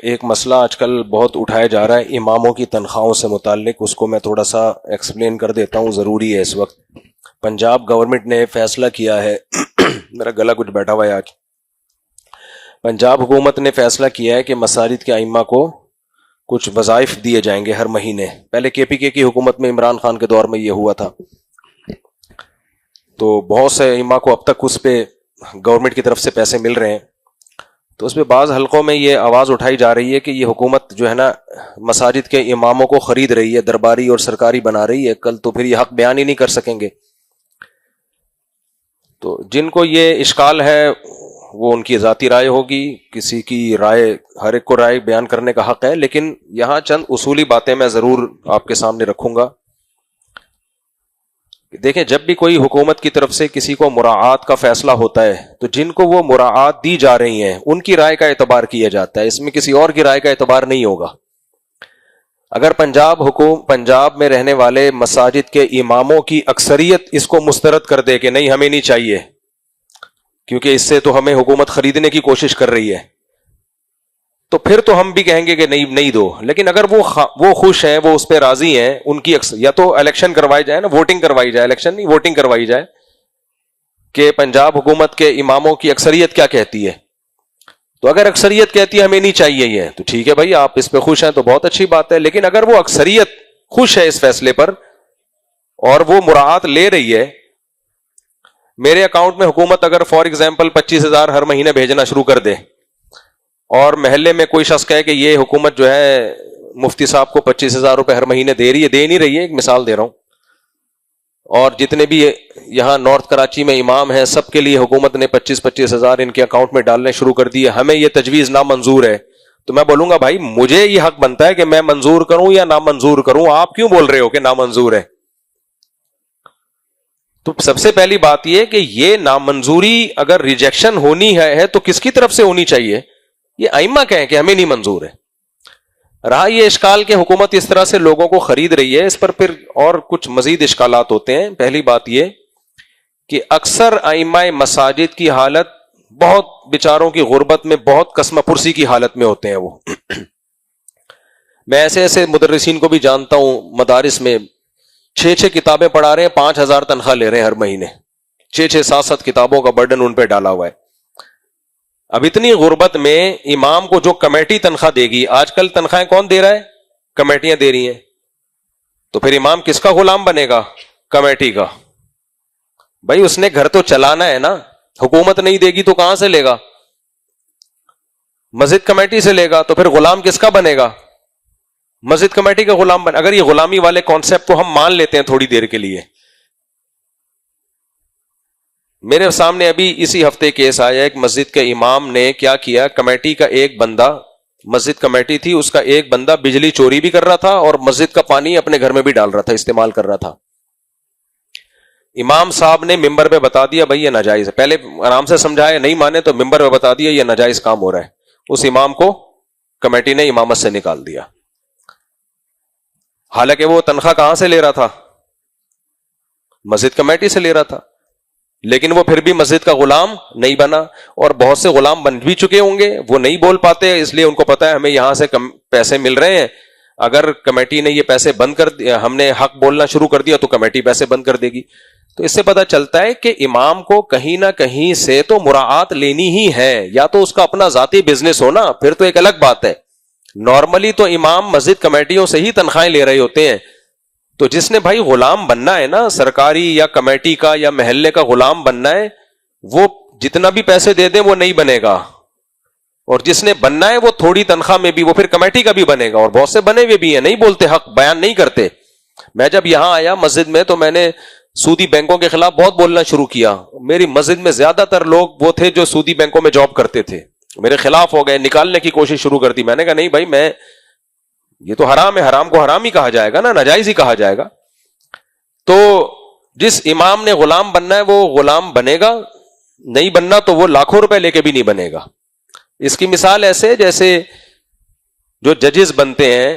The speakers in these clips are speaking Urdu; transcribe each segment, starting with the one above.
ایک مسئلہ آج کل بہت اٹھایا جا رہا ہے اماموں کی تنخواہوں سے متعلق، اس کو میں تھوڑا سا ایکسپلین کر دیتا ہوں، ضروری ہے اس وقت۔ پنجاب گورنمنٹ نے فیصلہ کیا ہے میرا گلا کچھ بیٹھا ہوا ہے آج۔ پنجاب حکومت نے فیصلہ کیا ہے کہ مساجد کے ائمہ کو کچھ وظائف دیے جائیں گے ہر مہینے۔ پہلے کے پی کے کی حکومت میں عمران خان کے دور میں یہ ہوا تھا، تو بہت سے ائمہ کو اب تک اس پہ گورنمنٹ کی طرف سے پیسے مل رہے ہیں۔ تو اس پہ بعض حلقوں میں یہ آواز اٹھائی جا رہی ہے کہ یہ حکومت جو ہے نا مساجد کے اماموں کو خرید رہی ہے، درباری اور سرکاری بنا رہی ہے، کل تو پھر یہ حق بیان ہی نہیں کر سکیں گے۔ تو جن کو یہ اشکال ہے وہ ان کی ذاتی رائے ہوگی، کسی کی رائے، ہر ایک کو رائے بیان کرنے کا حق ہے، لیکن یہاں چند اصولی باتیں میں ضرور آپ کے سامنے رکھوں گا۔ دیکھیں، جب بھی کوئی حکومت کی طرف سے کسی کو مراعات کا فیصلہ ہوتا ہے تو جن کو وہ مراعات دی جا رہی ہیں ان کی رائے کا اعتبار کیا جاتا ہے، اس میں کسی اور کی رائے کا اعتبار نہیں ہوگا۔ اگر پنجاب میں رہنے والے مساجد کے اماموں کی اکثریت اس کو مسترد کر دے کہ نہیں ہمیں نہیں چاہیے کیونکہ اس سے تو ہمیں حکومت خریدنے کی کوشش کر رہی ہے، تو پھر تو ہم بھی کہیں گے کہ نہیں دو۔ لیکن اگر وہ خوش ہیں، وہ اس پہ راضی ہیں، ان کی یا تو الیکشن کروائی جائے نا، ووٹنگ کروائی جائے، الیکشن نہیں، ووٹنگ کروائی جائے کہ پنجاب حکومت کے اماموں کی اکثریت کیا کہتی ہے۔ تو اگر اکثریت کہتی ہے ہمیں نہیں چاہیے یہ، تو ٹھیک ہے بھائی، آپ اس پہ خوش ہیں تو بہت اچھی بات ہے۔ لیکن اگر وہ اکثریت خوش ہے اس فیصلے پر اور وہ مراعات لے رہی ہے، میرے اکاؤنٹ میں حکومت اگر فار ایگزامپل 25,000 ہر مہینے بھیجنا شروع کر دے اور محلے میں کوئی شخص کہے کہ یہ حکومت جو ہے مفتی صاحب کو 25,000 روپے ہر مہینے دے نہیں رہی ہے، ایک مثال دے رہا ہوں، اور جتنے بھی یہاں نارتھ کراچی میں امام ہیں سب کے لیے حکومت نے 25,000 ان کے اکاؤنٹ میں ڈالنے شروع کر دیے، ہمیں یہ تجویز نامنظور ہے، تو میں بولوں گا بھائی مجھے یہ حق بنتا ہے کہ میں منظور کروں یا نامنظور کروں، آپ کیوں بول رہے ہو کہ نامنظور ہے؟ تو سب سے پہلی بات یہ کہ یہ نامنظوری اگر ریجیکشن ہونی ہے تو کس کی طرف سے ہونی چاہیے؟ یہ ائمہ کہیں کہ ہمیں نہیں منظور ہے۔ رہا یہ اشکال کہ حکومت اس طرح سے لوگوں کو خرید رہی ہے، اس پر پھر اور کچھ مزید اشکالات ہوتے ہیں۔ پہلی بات یہ کہ اکثر ائمہ مساجد کی حالت بہت بیچاروں کی غربت میں، بہت قسمہ پرسی کی حالت میں ہوتے ہیں وہ۔ میں ایسے مدرسین کو بھی جانتا ہوں مدارس میں 6 کتابیں پڑھا رہے ہیں، 5,000 تنخواہ لے رہے ہیں ہر مہینے، 6 7 کتابوں کا برڈن ان پہ ڈالا ہوا ہے۔ اب اتنی غربت میں امام کو جو کمیٹی تنخواہ دے گی، آج کل تنخواہیں کون دے رہا ہے؟ کمیٹیاں دے رہی ہیں، تو پھر امام کس کا غلام بنے گا؟ کمیٹی کا۔ بھائی اس نے گھر تو چلانا ہے نا، حکومت نہیں دے گی تو کہاں سے لے گا؟ مسجد کمیٹی سے لے گا، تو پھر غلام کس کا بنے گا؟ مسجد کمیٹی کا غلام بنے۔ اگر یہ غلامی والے کانسیپٹ کو ہم مان لیتے ہیں تھوڑی دیر کے لیے، میرے سامنے ابھی اسی ہفتے کیس آیا، ایک مسجد کے امام نے کیا کیا، کمیٹی کا ایک بندہ، مسجد کمیٹی تھی، اس کا ایک بندہ بجلی چوری بھی کر رہا تھا اور مسجد کا پانی اپنے گھر میں بھی ڈال رہا تھا، استعمال کر رہا تھا۔ امام صاحب نے ممبر پہ بتا دیا بھائی یہ ناجائز ہے، پہلے آرام سے سمجھایا، نہیں مانے تو ممبر پہ بتا دیا یہ ناجائز کام ہو رہا ہے، اس امام کو کمیٹی نے امامت سے نکال دیا، حالانکہ وہ تنخواہ کہاں سے لے رہا تھا؟ مسجد کمیٹی سے لے رہا تھا، لیکن وہ پھر بھی مسجد کا غلام نہیں بنا۔ اور بہت سے غلام بن بھی چکے ہوں گے، وہ نہیں بول پاتے اس لیے ان کو پتا ہے ہمیں یہاں سے پیسے مل رہے ہیں، اگر کمیٹی نے یہ پیسے بند کر دیا، ہم نے حق بولنا شروع کر دیا تو کمیٹی پیسے بند کر دے گی۔ تو اس سے پتا چلتا ہے کہ امام کو کہیں نہ کہیں سے تو مراعات لینی ہی ہے، یا تو اس کا اپنا ذاتی بزنس ہونا، پھر تو ایک الگ بات ہے۔ نارملی تو امام مسجد کمیٹیوں سے ہی تنخواہیں لے رہے ہوتے ہیں، تو جس نے بھائی غلام بننا ہے نا، سرکاری یا کمیٹی کا یا محلے کا غلام بننا ہے، وہ جتنا بھی پیسے دے دیں وہ نہیں بنے گا، اور جس نے بننا ہے وہ تھوڑی تنخواہ میں بھی وہ پھر کمیٹی کا بھی بنے گا، اور بہت سے بنے ہوئے بھی ہیں، نہیں بولتے، حق بیان نہیں کرتے۔ میں جب یہاں آیا مسجد میں تو میں نے سودی بینکوں کے خلاف بہت بولنا شروع کیا، میری مسجد میں زیادہ تر لوگ وہ تھے جو سودی بینکوں میں جاب کرتے تھے، میرے خلاف ہو گئے، نکالنے کی کوشش شروع کر دی۔ میں نے کہا نہیں بھائی، یہ تو حرام ہے، حرام کو حرام ہی کہا جائے گا نا، ناجائز ہی کہا جائے گا۔ تو جس امام نے غلام بننا ہے وہ غلام بنے گا، نہیں بننا تو وہ لاکھوں روپے لے کے بھی نہیں بنے گا۔ اس کی مثال ایسے جیسے جو ججز بنتے ہیں،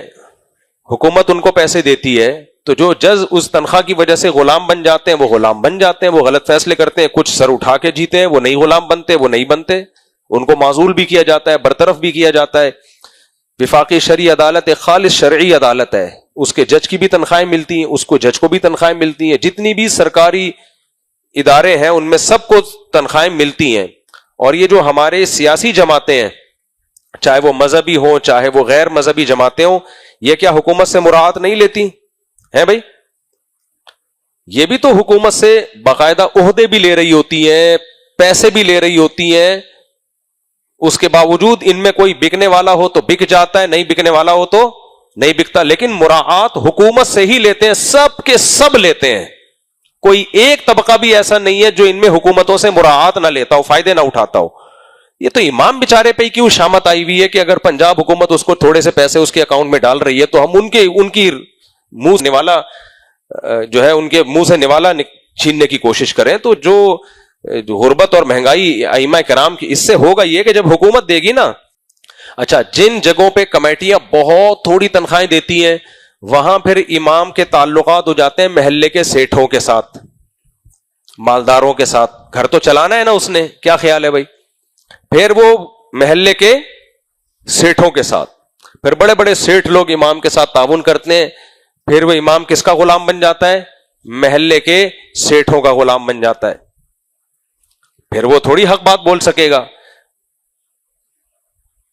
حکومت ان کو پیسے دیتی ہے، تو جو جج اس تنخواہ کی وجہ سے غلام بن جاتے ہیں وہ غلام بن جاتے ہیں، وہ غلط فیصلے کرتے ہیں، کچھ سر اٹھا کے جیتے ہیں، وہ نہیں غلام بنتے، وہ نہیں بنتے، ان کو معزول بھی کیا جاتا ہے، برطرف بھی کیا جاتا ہے۔ وفاقی شرعی عدالت ایک خالص شرعی عدالت ہے، اس کے جج کی بھی تنخواہیں ملتی ہیں، اس کو جج کو بھی تنخواہیں ملتی ہیں، جتنی بھی سرکاری ادارے ہیں ان میں سب کو تنخواہیں ملتی ہیں. اور یہ جو ہمارے سیاسی جماعتیں ہیں، چاہے وہ مذہبی ہوں چاہے وہ غیر مذہبی جماعتیں ہوں، یہ کیا حکومت سے مراعات نہیں لیتی ہیں بھائی؟ یہ بھی تو حکومت سے باقاعدہ عہدے بھی لے رہی ہوتی ہیں، پیسے بھی لے رہی ہوتی ہیں، اس کے باوجود ان میں کوئی بکنے والا ہو تو بک جاتا ہے، نہیں بکنے والا ہو تو نہیں بکتا. لیکن مراعات حکومت سے ہی لیتے ہیں، سب کے سب لیتے ہیں. کوئی ایک طبقہ بھی ایسا نہیں ہے جو ان میں حکومتوں سے مراعات نہ لیتا ہو، فائدے نہ اٹھاتا ہو. یہ تو امام بیچارے پہ کیوں شامت آئی ہوئی ہے کہ اگر پنجاب حکومت اس کو تھوڑے سے پیسے اس کے اکاؤنٹ میں ڈال رہی ہے تو ہم ان کی منہ سے نوالا جو ہے ان کے منہ سے نوالا چھیننے کی کوشش کریں. تو جو غربت اور مہنگائی ائمہ کرام کی، اس سے ہوگا یہ کہ جب حکومت دے گی نا. اچھا، جن جگہوں پہ کمیٹیاں بہت تھوڑی تنخواہیں دیتی ہیں وہاں پھر امام کے تعلقات ہو جاتے ہیں محلے کے سیٹھوں کے ساتھ، مالداروں کے ساتھ. گھر تو چلانا ہے نا اس نے، کیا خیال ہے بھائی؟ پھر وہ محلے کے سیٹھوں کے ساتھ، پھر بڑے بڑے سیٹھ لوگ امام کے ساتھ تعاون کرتے ہیں. پھر وہ امام کس کا غلام بن جاتا ہے؟ محلے کے سیٹھوں کا غلام بن جاتا ہے. پھر وہ تھوڑی حق بات بول سکے گا.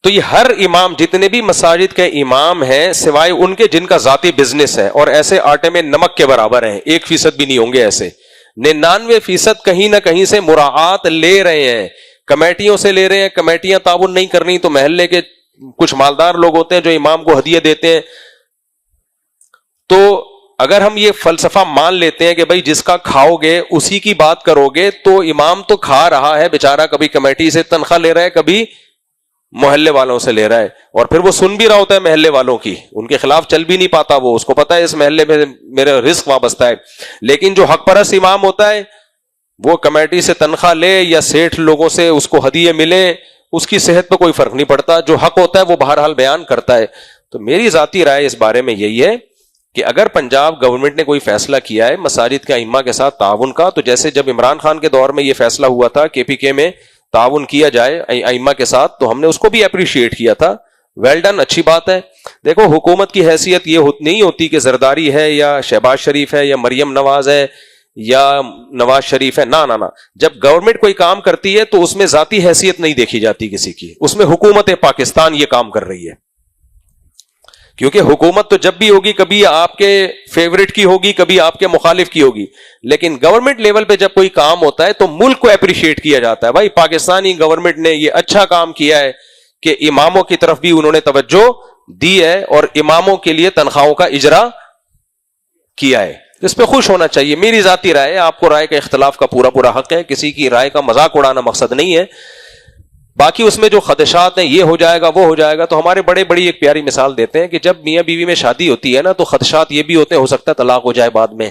تو یہ ہر امام، جتنے بھی مساجد کے امام ہیں سوائے ان کے جن کا ذاتی بزنس ہے اور ایسے آٹے میں نمک کے برابر ہیں، 1% بھی نہیں ہوں گے ایسے، 99% کہیں نہ کہیں سے مراعات لے رہے ہیں، کمیٹیوں سے لے رہے ہیں. کمیٹیاں تعاون نہیں کرنی تو محلے کے کچھ مالدار لوگ ہوتے ہیں جو امام کو ہدیے دیتے ہیں. تو اگر ہم یہ فلسفہ مان لیتے ہیں کہ بھائی جس کا کھاؤ گے اسی کی بات کرو گے، تو امام تو کھا رہا ہے بیچارہ، کبھی کمیٹی سے تنخواہ لے رہا ہے کبھی محلے والوں سے لے رہا ہے، اور پھر وہ سن بھی رہا ہوتا ہے محلے والوں کی، ان کے خلاف چل بھی نہیں پاتا. وہ اس کو پتا ہے اس محلے میں میرا رزق وابستہ ہے. لیکن جو حق پرست امام ہوتا ہے وہ کمیٹی سے تنخواہ لے یا سیٹھ لوگوں سے اس کو ہدیے ملے، اس کی صحت پہ کوئی فرق نہیں پڑتا. جو حق ہوتا ہے وہ بہرحال بیان کرتا ہے. تو میری ذاتی رائے اس بارے میں یہی ہے کہ اگر پنجاب گورنمنٹ نے کوئی فیصلہ کیا ہے مساجد کے ائمہ کے ساتھ تعاون کا، تو جیسے جب عمران خان کے دور میں یہ فیصلہ ہوا تھا KPK میں تعاون کیا جائے ائمہ کے ساتھ، تو ہم نے اس کو بھی اپریشیٹ کیا تھا. ویل ڈن، اچھی بات ہے. دیکھو حکومت کی حیثیت یہ نہیں ہوتی کہ زرداری ہے یا شہباز شریف ہے یا مریم نواز ہے یا نواز شریف ہے، نہ. جب گورنمنٹ کوئی کام کرتی ہے تو اس میں ذاتی حیثیت نہیں دیکھی جاتی کسی کی، اس میں حکومت پاکستان یہ کام کر رہی ہے. کیونکہ حکومت تو جب بھی ہوگی کبھی آپ کے فیورٹ کی ہوگی کبھی آپ کے مخالف کی ہوگی، لیکن گورنمنٹ لیول پہ جب کوئی کام ہوتا ہے تو ملک کو اپریشیٹ کیا جاتا ہے. بھائی پاکستانی گورنمنٹ نے یہ اچھا کام کیا ہے کہ اماموں کی طرف بھی انہوں نے توجہ دی ہے اور اماموں کے لیے تنخواہوں کا اجرا کیا ہے. اس پہ خوش ہونا چاہیے. میری ذاتی رائے ہے، آپ کو رائے کا اختلاف کا پورا حق ہے، کسی کی رائے کا مذاق اڑانا مقصد نہیں ہے. باقی اس میں جو خدشات ہیں یہ ہو جائے گا وہ ہو جائے گا، تو ہمارے بڑی ایک پیاری مثال دیتے ہیں کہ جب میاں بیوی میں شادی ہوتی ہے نا تو خدشات یہ بھی ہوتے ہیں، ہو سکتا ہے طلاق ہو جائے، بعد میں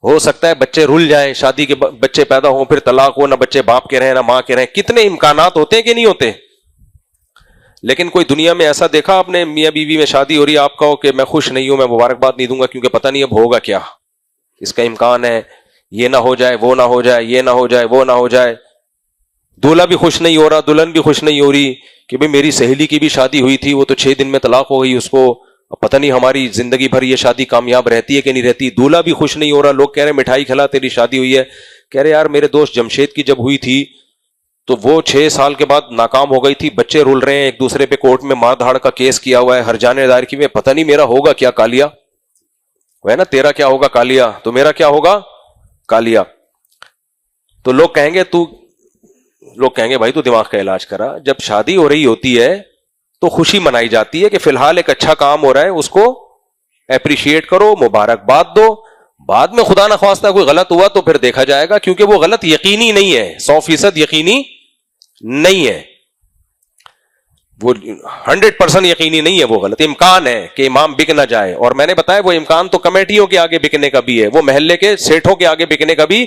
ہو سکتا ہے بچے رل جائیں، شادی کے بچے پیدا ہوں پھر طلاق ہو، نہ بچے باپ کے رہیں نہ ماں کے رہیں. کتنے امکانات ہوتے ہیں کہ نہیں ہوتے. لیکن کوئی دنیا میں ایسا دیکھا آپ نے میاں بیوی میں شادی ہو رہی ہے، آپ کہو کہ میں خوش نہیں ہوں، میں مبارکباد نہیں دوں گا کیونکہ پتہ نہیں اب ہوگا کیا، اس کا امکان ہے یہ نہ ہو جائے وہ نہ ہو جائے، یہ نہ ہو جائے وہ نہ ہو جائے. دولہا بھی خوش نہیں ہو رہا، دلہن بھی خوش نہیں ہو رہی کہ بھئی میری سہیلی کی بھی شادی ہوئی تھی، وہ تو 6 دن میں طلاق ہو گئی، اس کو پتہ نہیں ہماری زندگی بھر یہ شادی کامیاب رہتی ہے کہ نہیں رہتی. دولہا بھی خوش نہیں ہو رہا، لوگ کہہ رہے مٹھائی کھلا تیری شادی ہوئی ہے. کہہ رہے یار میرے دوست جمشید کی جب ہوئی تھی تو وہ 6 سال کے بعد ناکام ہو گئی تھی، بچے رول رہے ہیں، ایک دوسرے پہ کورٹ میں مار دھاڑ کا کیس کیا ہوا ہے، ہرجانے دائر کی، میں پتہ نہیں میرا ہوگا کیا کالیا، وہ ہے نا تیرا کیا ہوگا کالیا، تو میرا کیا ہوگا کالیا. تو لوگ کہیں گے بھائی تو دماغ کا علاج کرا. جب شادی ہو رہی ہوتی ہے تو خوشی منائی جاتی ہے کہ فی الحال ایک اچھا کام ہو رہا ہے، اس کو اپریشیٹ کرو، مبارکباد دو. بعد میں خدا نخواستہ کوئی غلط ہوا تو پھر دیکھا جائے گا، کیونکہ وہ غلط یقینی نہیں ہے، 100% یقینی نہیں ہے، وہ 100% یقینی نہیں ہے، وہ غلط امکان ہے کہ امام بک نہ جائے. اور میں نے بتایا وہ امکان تو کمیٹیوں کے آگے بکنے کا بھی ہے، وہ محلے کے سیٹھوں کے آگے بکنے کا بھی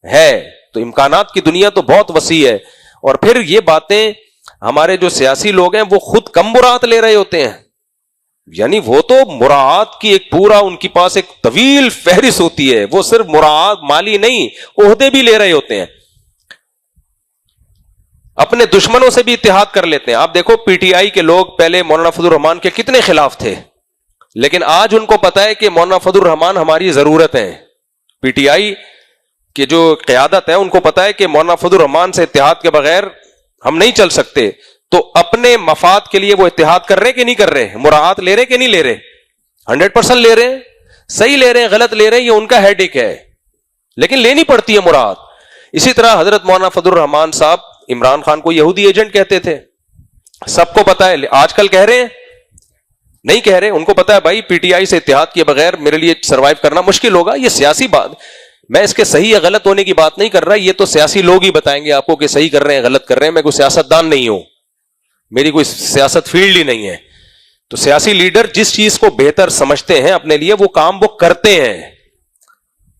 ہے. تو امکانات کی دنیا تو بہت وسیع ہے. اور پھر یہ باتیں ہمارے جو سیاسی لوگ ہیں وہ خود کم مراعات لے رہے ہوتے ہیں، یعنی وہ تو مراعات کی ایک پورا ان کے پاس ایک طویل فہرست ہوتی ہے، وہ صرف مراعات مالی نہیں عہدے بھی لے رہے ہوتے ہیں. اپنے دشمنوں سے بھی اتحاد کر لیتے ہیں. آپ دیکھو پی ٹی آئی کے لوگ پہلے مولانا فضل الرحمان کے کتنے خلاف تھے, لیکن آج ان کو پتا ہے کہ مولانا فضل الرحمان ہماری ضرورت ہے. پی ٹی آئی کی جو قیادت ہے ان کو پتا ہے کہ مولانا فضل الرحمان سے اتحاد کے بغیر ہم نہیں چل سکتے, تو اپنے مفاد کے لیے وہ اتحاد کر رہے کہ نہیں کر رہے, مراعات لے رہے کہ نہیں لے رہے, 100% لے رہے ہیں. صحیح لے رہے ہیں غلط لے رہے ہیں یہ ان کا ہیڈ ایک ہے, لیکن لینی پڑتی ہے مراعات. اسی طرح حضرت مولانا فضل الرحمان صاحب عمران خان کو یہودی ایجنٹ کہتے تھے, سب کو پتا ہے. آج کل کہہ رہے ہیں نہیں کہہ رہے, ان کو پتا ہے بھائی پی ٹی آئی سے اتحاد کے بغیر میرے لیے سروائیو کرنا مشکل ہوگا. یہ سیاسی بات, میں اس کے صحیح یا غلط ہونے کی بات نہیں کر رہا, یہ تو سیاسی لوگ ہی بتائیں گے آپ کو کہ صحیح کر رہے ہیں غلط کر رہے ہیں. میں کوئی سیاست دان نہیں ہوں, میری کوئی سیاست فیلڈ ہی نہیں ہے. تو سیاسی لیڈر جس چیز کو بہتر سمجھتے ہیں اپنے لیے وہ کام وہ کرتے ہیں,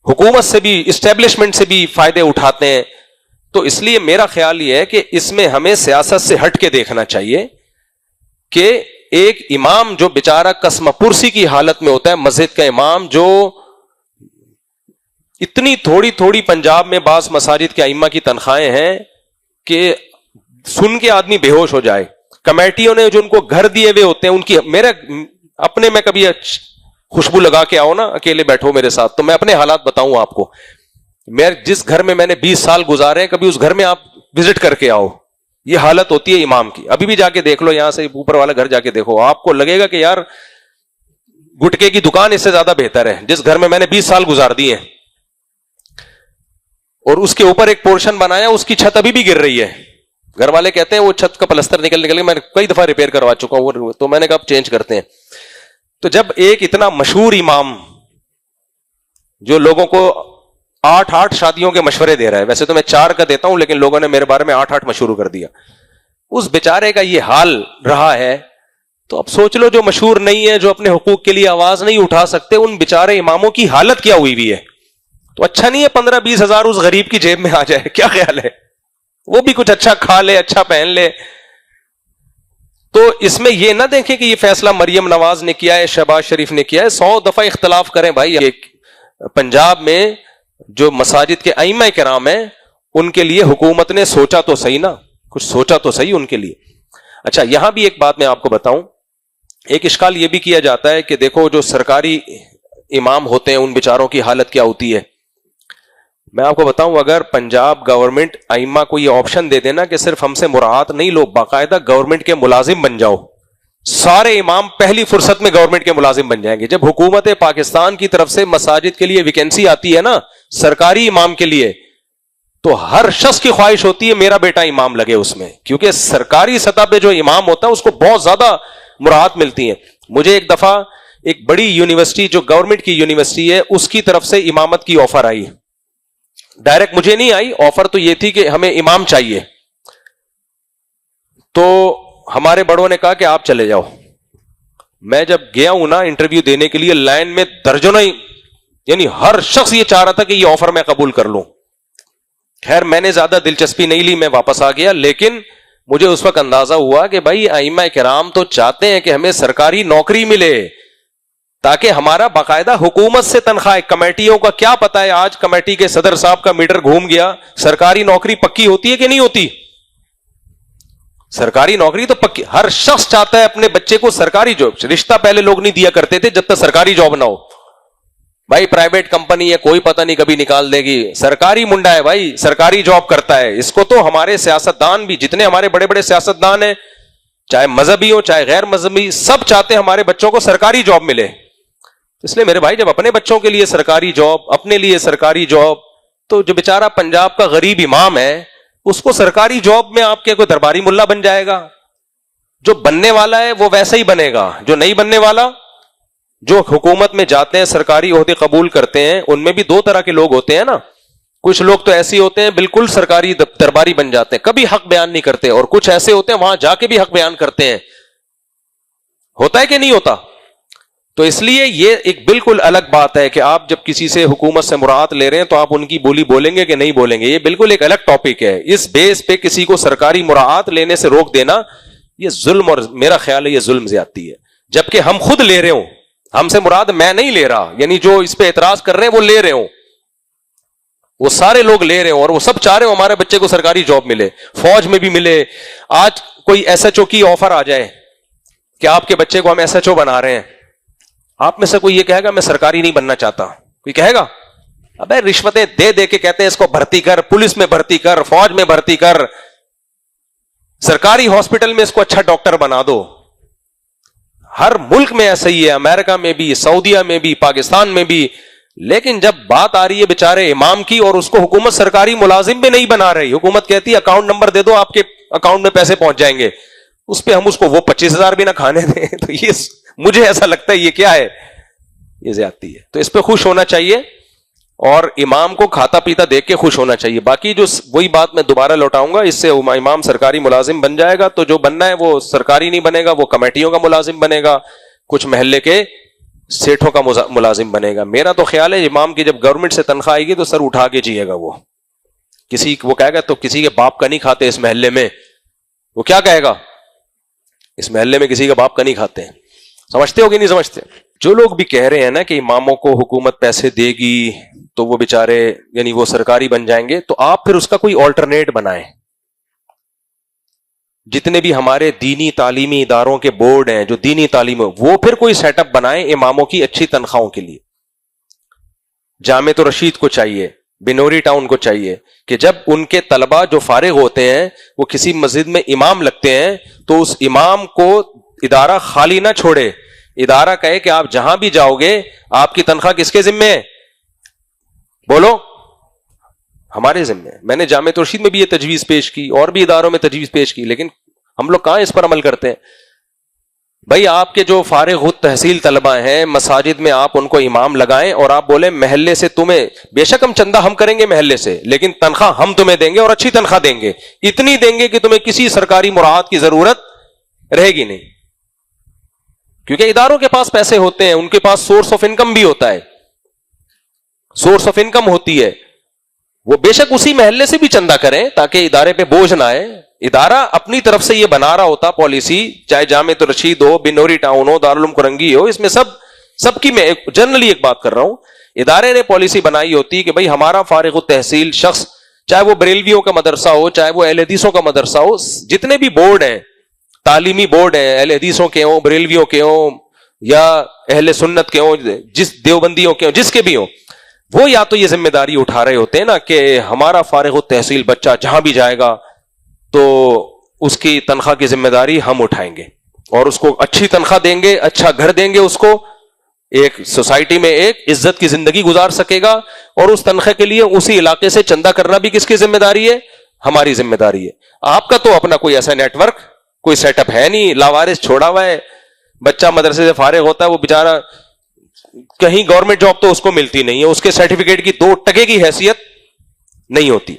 حکومت سے بھی اسٹیبلشمنٹ سے بھی فائدے اٹھاتے ہیں. تو اس لیے میرا خیال یہ ہے کہ اس میں ہمیں سیاست سے ہٹ کے دیکھنا چاہیے کہ ایک امام جو بیچارہ قسم پرسی کی حالت میں ہوتا ہے, مسجد کا امام جو اتنی تھوڑی تھوڑی پنجاب میں بعض مساجد کے ائمہ کی تنخواہیں ہیں کہ سن کے آدمی بے ہوش ہو جائے. کمیٹیوں نے جو ان کو گھر دیے ہوئے ہوتے ہیں ان کی, میرے اپنے میں کبھی خوشبو لگا کے آؤ نا, اکیلے بیٹھو میرے ساتھ تو میں اپنے حالات بتاؤں آپ کو. میں جس گھر میں نے 20 سال گزارے ہیں, کبھی اس گھر میں آپ وزٹ کر کے آؤ, یہ حالت ہوتی ہے امام کی. ابھی بھی جا کے دیکھ لو, یہاں سے اوپر والا گھر جا کے دیکھو, آپ کو لگے گا کہ یار گٹکے کی دکان اس سے زیادہ بہتر ہے. جس گھر میں نے 20 سال گزار دیے ہیں اور اس کے اوپر ایک پورشن بنایا, اس کی چھت ابھی بھی گر رہی ہے. گھر والے کہتے ہیں وہ چھت کا پلستر نکل کے میں نے کئی دفعہ ریپیئر کروا چکا ہوں, تو میں نے کہا چینج کرتے ہیں. تو جب ایک اتنا مشہور امام جو لوگوں کو 8 شادیوں کے مشورے دے رہا ہے, ویسے تو میں 4 کا دیتا ہوں لیکن لوگوں نے میرے بارے میں 8 مشہور کر دیا, اس بیچارے کا یہ حال رہا ہے. تو اب سوچ لو جو مشہور نہیں ہے, جو اپنے حقوق کے لیے آواز نہیں اٹھا سکتے, ان بیچارے اماموں کی حالت کیا ہوئی ہوئی ہے. تو اچھا نہیں ہے 15-20 ہزار اس غریب کی جیب میں آ جائے, کیا خیال ہے, وہ بھی کچھ اچھا کھا لے, اچھا پہن لے. تو اس میں یہ نہ دیکھیں کہ یہ فیصلہ مریم نواز نے کیا ہے, شہباز شریف نے کیا ہے. 100 دفعہ اختلاف کریں بھائی. پنجاب میں جو مساجد کے ائمہ کرام ہیں ان کے لیے حکومت نے سوچا تو صحیح نا, کچھ سوچا تو صحیح ان کے لیے. اچھا یہاں بھی ایک بات میں آپ کو بتاؤں, ایک اشکال یہ بھی کیا جاتا ہے کہ دیکھو جو سرکاری امام ہوتے ہیں ان بیچاروں کی حالت کیا ہوتی ہے. میں آپ کو بتاؤں, اگر پنجاب گورنمنٹ ائمہ کو یہ آپشن دے دینا کہ صرف ہم سے مراعات نہیں لو, باقاعدہ گورنمنٹ کے ملازم بن جاؤ, سارے امام پہلی فرصت میں گورنمنٹ کے ملازم بن جائیں گے. جب حکومت پاکستان کی طرف سے مساجد کے لیے ویکینسی آتی ہے نا سرکاری امام کے لیے, تو ہر شخص کی خواہش ہوتی ہے میرا بیٹا امام لگے اس میں, کیونکہ سرکاری سطح پہ جو امام ہوتا ہے اس کو بہت زیادہ مراعات ملتی ہیں. مجھے ایک دفعہ ایک بڑی یونیورسٹی جو گورنمنٹ کی یونیورسٹی ہے اس کی طرف سے امامت کی آفر آئی. ڈائریکٹ مجھے نہیں آئی, آفر تو یہ تھی کہ ہمیں امام چاہیے. تو ہمارے بڑوں نے کہا کہ آپ چلے جاؤ. میں جب گیا ہوں نا انٹرویو دینے کے لیے, لائن میں درجنوں, یعنی ہر شخص یہ چاہ رہا تھا کہ یہ آفر میں قبول کر لوں. خیر میں نے زیادہ دلچسپی نہیں لی, میں واپس آ گیا. لیکن مجھے اس وقت اندازہ ہوا کہ بھائی ائمہ کرام تو چاہتے ہیں کہ ہمیں سرکاری نوکری ملے تاکہ ہمارا باقاعدہ حکومت سے تنخواہ. کمیٹیوں کا کیا پتا ہے, آج کمیٹی کے صدر صاحب کا میٹر گھوم گیا, سرکاری نوکری پکی ہوتی ہے کہ نہیں ہوتی؟ سرکاری نوکری تو پکی, ہر شخص چاہتا ہے اپنے بچے کو سرکاری جاب. رشتہ پہلے لوگ نہیں دیا کرتے تھے جب تک سرکاری جاب نہ ہو. بھائی پرائیویٹ کمپنی ہے, کوئی پتہ نہیں کبھی نکال دے گی. سرکاری منڈا ہے بھائی, سرکاری جاب کرتا ہے. اس کو تو ہمارے سیاستدان بھی, جتنے ہمارے بڑے بڑے سیاستدان ہیں, چاہے مذہبی ہو چاہے غیر مذہبی, سب چاہتے ہیں ہمارے بچوں کو سرکاری جاب ملے. اس لیے میرے بھائی جب اپنے بچوں کے لیے سرکاری جاب, اپنے لیے سرکاری جاب, تو جو بیچارہ پنجاب کا غریب امام ہے اس کو سرکاری جاب میں آپ کے کوئی درباری ملا بن جائے گا. جو بننے والا ہے وہ ویسا ہی بنے گا, جو نہیں بننے والا, جو حکومت میں جاتے ہیں سرکاری عہدے قبول کرتے ہیں, ان میں بھی 2 طرح کے لوگ ہوتے ہیں نا. کچھ لوگ تو ایسے ہوتے ہیں بالکل سرکاری درباری بن جاتے ہیں, کبھی حق بیان نہیں کرتے, اور کچھ ایسے ہوتے ہیں وہاں جا کے بھی حق بیان کرتے ہیں. ہوتا ہے کہ نہیں ہوتا؟ تو اس لیے یہ ایک بالکل الگ بات ہے کہ آپ جب کسی سے حکومت سے مراعات لے رہے ہیں تو آپ ان کی بولی بولیں گے کہ نہیں بولیں گے, یہ بالکل ایک الگ ٹاپک ہے. اس بیس پہ کسی کو سرکاری مراعات لینے سے روک دینا یہ ظلم, اور میرا خیال ہے یہ ظلم زیادتی ہے. جبکہ ہم خود لے رہے ہوں, ہم سے مراد میں نہیں لے رہا, یعنی جو اس پہ اعتراض کر رہے ہیں وہ لے رہے ہوں. وہ سارے لوگ لے رہے ہیں اور وہ سب چاہ رہے ہیں ہمارے بچے کو سرکاری جاب ملے, فوج میں بھی ملے. آج کوئی ایس ایچ او کی آفر آ جائے کہ آپ کے بچے کو ہم ایس ایچ او بنا رہے ہیں, آپ میں سے کوئی یہ کہے گا میں سرکاری نہیں بننا چاہتا؟ کوئی کہے گا؟ ابے رشوتیں دے دے کے کہتے ہیں اس کو بھرتی کر, پولیس میں بھرتی کر, فوج میں بھرتی کر, سرکاری ہاسپٹل میں اس کو اچھا ڈاکٹر بنا دو. ہر ملک میں ایسا ہی ہے, امریکہ میں بھی, سعودیہ میں بھی, پاکستان میں بھی. لیکن جب بات آ رہی ہے بیچارے امام کی اور اس کو حکومت سرکاری ملازم بھی نہیں بنا رہی, حکومت کہتی ہے اکاؤنٹ نمبر دے دو آپ کے اکاؤنٹ میں پیسے پہنچ جائیں گے, اس پہ ہم اس کو وہ 25,000 بھی نہ کھانے دیں. تو یہ مجھے ایسا لگتا ہے یہ کیا ہے, یہ زیادتی ہے. تو اس پہ خوش ہونا چاہیے اور امام کو کھاتا پیتا دیکھ کے خوش ہونا چاہیے. باقی جو وہی بات میں دوبارہ لوٹاؤں گا, اس سے امام سرکاری ملازم بن جائے گا تو جو بننا ہے وہ سرکاری نہیں بنے گا, وہ کمیٹیوں کا ملازم بنے گا, کچھ محلے کے سیٹھوں کا ملازم بنے گا. میرا تو خیال ہے امام کی جب گورنمنٹ سے تنخواہ آئے گی تو سر اٹھا کے جیے گا. وہ کہے گا تو کسی کے باپ کا نہیں کھاتے اس محلے میں, وہ کیا کہے گا, اس محلے میں کسی کا باپ کا نہیں کھاتے ہیں. سمجھتے ہو کہ نہیں سمجھتے؟ جو لوگ بھی کہہ رہے ہیں نا کہ اماموں کو حکومت پیسے دے گی تو وہ بیچارے یعنی وہ سرکاری بن جائیں گے, تو آپ پھر اس کا کوئی آلٹرنیٹ بنائیں. جتنے بھی ہمارے دینی تعلیمی اداروں کے بورڈ ہیں جو دینی تعلیم, وہ پھر کوئی سیٹ اپ بنائیں اماموں کی اچھی تنخواہوں کے لیے. جامع رشید کو چاہیے, بنوری ٹاؤن کو چاہیے کہ جب ان کے طلبہ جو فارغ ہوتے ہیں وہ کسی مسجد میں امام لگتے ہیں تو اس امام کو ادارہ خالی نہ چھوڑے, ادارہ کہے کہ آپ جہاں بھی جاؤ گے آپ کی تنخواہ کس کے ذمہ ہے؟ بولو, ہمارے ذمہ. میں نے جامع رشید میں بھی یہ تجویز پیش کی اور بھی اداروں میں تجویز پیش کی, لیکن ہم لوگ کہاں اس پر عمل کرتے ہیں. بھائی آپ کے جو فارغ تحصیل طلبہ ہیں مساجد میں آپ ان کو امام لگائیں اور آپ بولیں محلے سے تمہیں, بے شک ہم چندہ ہم کریں گے محلے سے, لیکن تنخواہ ہم تمہیں دیں گے اور اچھی تنخواہ دیں گے, اتنی دیں گے کہ تمہیں کسی سرکاری مراعات کی ضرورت رہے گی نہیں. کیونکہ اداروں کے پاس پیسے ہوتے ہیں, ان کے پاس سورس آف انکم بھی ہوتا ہے, سورس آف انکم ہوتی ہے, وہ بے شک اسی محلے سے بھی چندہ کریں تاکہ ادارے پہ بوجھ نہ آئے. ادارہ اپنی طرف سے یہ بنا رہا ہوتا پالیسی, چاہے جامع رشید ہو, بنوری ٹاؤن ہو, دارالعلوم کرنگی ہو, اس میں سب کی میں جنرلی ایک بات کر رہا ہوں, ادارے نے پالیسی بنائی ہوتی کہ بھائی ہمارا فارغ التحصیل شخص, چاہے وہ بریلویوں کا مدرسہ ہو, چاہے وہ اہل حدیثوں کا مدرسہ ہو, جتنے بھی بورڈ ہیں تعلیمی بورڈ ہیں, اہل حدیثوں کے ہوں, بریلویوں کے ہوں یا اہل سنت کے ہوں, جس دیوبندیوں کے ہوں, جس کے بھی ہوں, وہ یا تو یہ ذمہ داری اٹھا رہے ہوتے ہیں نا کہ ہمارا فارغ التحصیل بچہ جہاں بھی جائے گا تو اس کی تنخواہ کی ذمہ داری ہم اٹھائیں گے اور اس کو اچھی تنخواہ دیں گے, اچھا گھر دیں گے, اس کو ایک سوسائٹی میں ایک عزت کی زندگی گزار سکے گا, اور اس تنخواہ کے لیے اسی علاقے سے چندہ کرنا بھی کس کی ذمہ داری ہے؟ ہماری ذمہ داری ہے. آپ کا تو اپنا کوئی ایسا نیٹ ورک کوئی سیٹ اپ ہے نہیں, لاوارث چھوڑا ہوا ہے, بچہ مدرسے سے فارغ ہوتا ہے, وہ بیچارہ کہیں گورنمنٹ جاب تو اس کو ملتی نہیں ہے, اس کے سرٹیفکیٹ کی 2 ٹکے کی حیثیت نہیں ہوتی.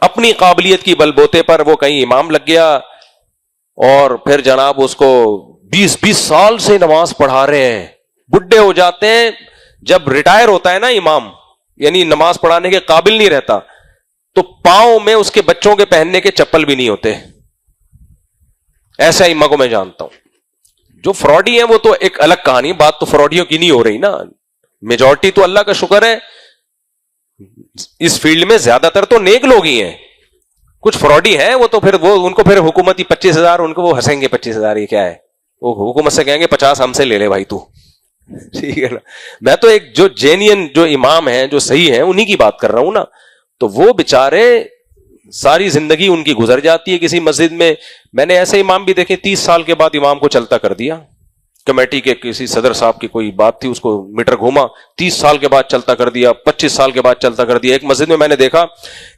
اپنی قابلیت کی بل بوتے پر وہ کہیں امام لگ گیا اور پھر جناب اس کو 20 سال سے نماز پڑھا رہے ہیں, بڈھے ہو جاتے ہیں, جب ریٹائر ہوتا ہے نا امام, یعنی نماز پڑھانے کے قابل نہیں رہتا, تو پاؤں میں اس کے بچوں کے پہننے کے چپل بھی نہیں ہوتے. ایسا امام کو میں جانتا ہوں. جو فراڈی ہیں وہ تو ایک الگ کہانی, بات تو فراڈیوں کی نہیں ہو رہی نا, میجورٹی تو اللہ کا شکر ہے اس فیلڈ میں زیادہ تر تو نیک لوگ ہی ہیں. کچھ فراڈی ہیں وہ تو پھر وہ ان کو پھر حکومتی 25,000 ان کو وہ ہنسیں گے, 25,000 یہ کیا ہے, وہ حکومت سے کہیں گے 50 ہم سے لے لے بھائی تو, ٹھیک ہے نا. میں تو ایک جو جینین جو امام ہیں جو صحیح ہیں انہی کی بات کر رہا ہوں نا. تو وہ بےچارے ساری زندگی ان کی گزر جاتی ہے کسی مسجد میں. میں نے ایسے امام بھی دیکھے 30 سال کے بعد امام کو چلتا کر دیا, کمیٹی کے کسی صدر صاحب کی کوئی بات تھی, اس کو میٹر گھوما, 30 سال کے بعد چلتا کر دیا, 25 سال کے بعد چلتا کر دیا. ایک مسجد میں نے دیکھا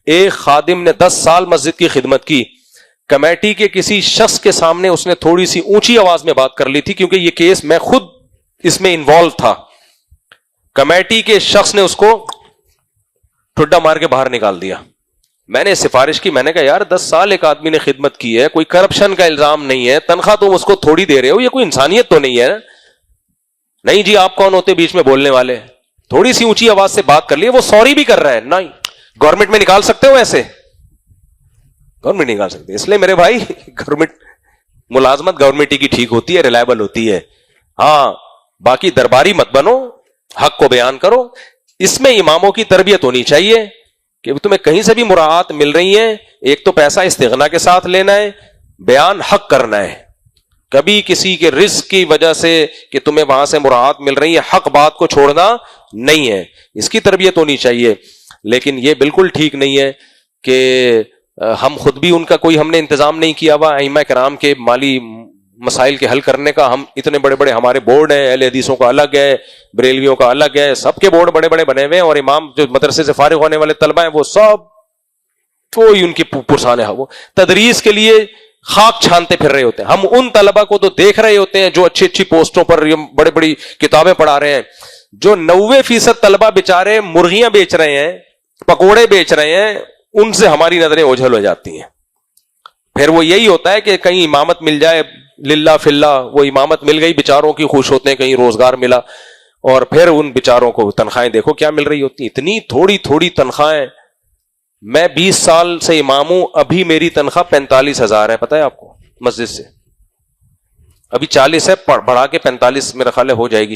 ایک خادم نے 10 سال مسجد کی خدمت کی, کمیٹی کے کسی شخص کے سامنے اس نے تھوڑی سی اونچی آواز میں بات کر لی تھی, کیونکہ یہ کیس میں خود اس میں انوالو تھا. کمیٹی کے شخص نے اس کو ٹھڈا مار کے باہر نکال دیا. میں نے سفارش کی, میں نے کہا یار 10 سال ایک آدمی نے خدمت کی ہے, کوئی کرپشن کا الزام نہیں ہے, تنخواہ تم اس کو تھوڑی دے رہے ہو, یہ کوئی انسانیت تو نہیں ہے. نہیں جی آپ کون ہوتے بیچ میں بولنے والے, تھوڑی سی اونچی آواز سے بات کر لی, وہ سوری بھی کر رہا ہے. نہیں گورنمنٹ میں نکال سکتے ہو ایسے, گورنمنٹ نکال سکتے. اس لیے میرے بھائی گورنمنٹ ملازمت گورنمنٹ کی ٹھیک ہوتی ہے, ریلائبل ہوتی ہے. ہاں باقی درباری مت بنو, حق کو بیان کرو. اس میں اماموں کی تربیت ہونی چاہیے کہ تمہیں کہیں سے بھی مراعات مل رہی ہیں، ایک تو پیسہ استغنا کے ساتھ لینا ہے، بیان حق کرنا ہے. کبھی کسی کے رزق کی وجہ سے کہ تمہیں وہاں سے مراعات مل رہی ہے، حق بات کو چھوڑنا نہیں ہے. اس کی تربیت ہونی چاہیے. لیکن یہ بالکل ٹھیک نہیں ہے کہ ہم خود بھی ان کا کوئی ہم نے انتظام نہیں کیا ہوا. ائمہ کرام کے مالی مسائل کے حل کرنے کا ہم اتنے بڑے بڑے ہمارے بورڈ ہیں، اہل حدیثوں کا الگ ہے، بریلویوں کا الگ ہے، سب کے بورڈ بڑے بڑے بنے ہوئے ہیں. اور امام جو مدرسے سے فارغ ہونے والے طلبہ ہیں وہ سب کوئی ان کی پرسان ہے، وہ تدریس کے لیے خاک چھانتے پھر رہے ہوتے ہیں. ہم ان طلبہ کو تو دیکھ رہے ہوتے ہیں جو اچھی اچھی پوسٹوں پر بڑی بڑی کتابیں پڑھا رہے ہیں. جو 90% طلبہ بیچارے مرغیاں بیچ رہے ہیں، پکوڑے بیچ رہے ہیں، ان سے ہماری نظریں اوجھل ہو جاتی ہیں. پھر وہ یہی ہوتا ہے کہ کہیں امامت مل جائے للہ فی اللہ، وہ امامت مل گئی، بیچاروں کی خوش ہوتے ہیں، کہیں روزگار ملا، اور پھر ان بیچاروں کو تنخواہیں دیکھو کیا مل رہی ہوتی ہیں، اتنی تھوڑی تھوڑی تنخواہیں. میں 20 سال سے امام ہوں، ابھی میری تنخواہ 45,000 ہے، پتہ ہے آپ کو، مسجد سے. ابھی 40 ہے، بڑھا کے 45 میرا خیال ہے ہو جائے گی.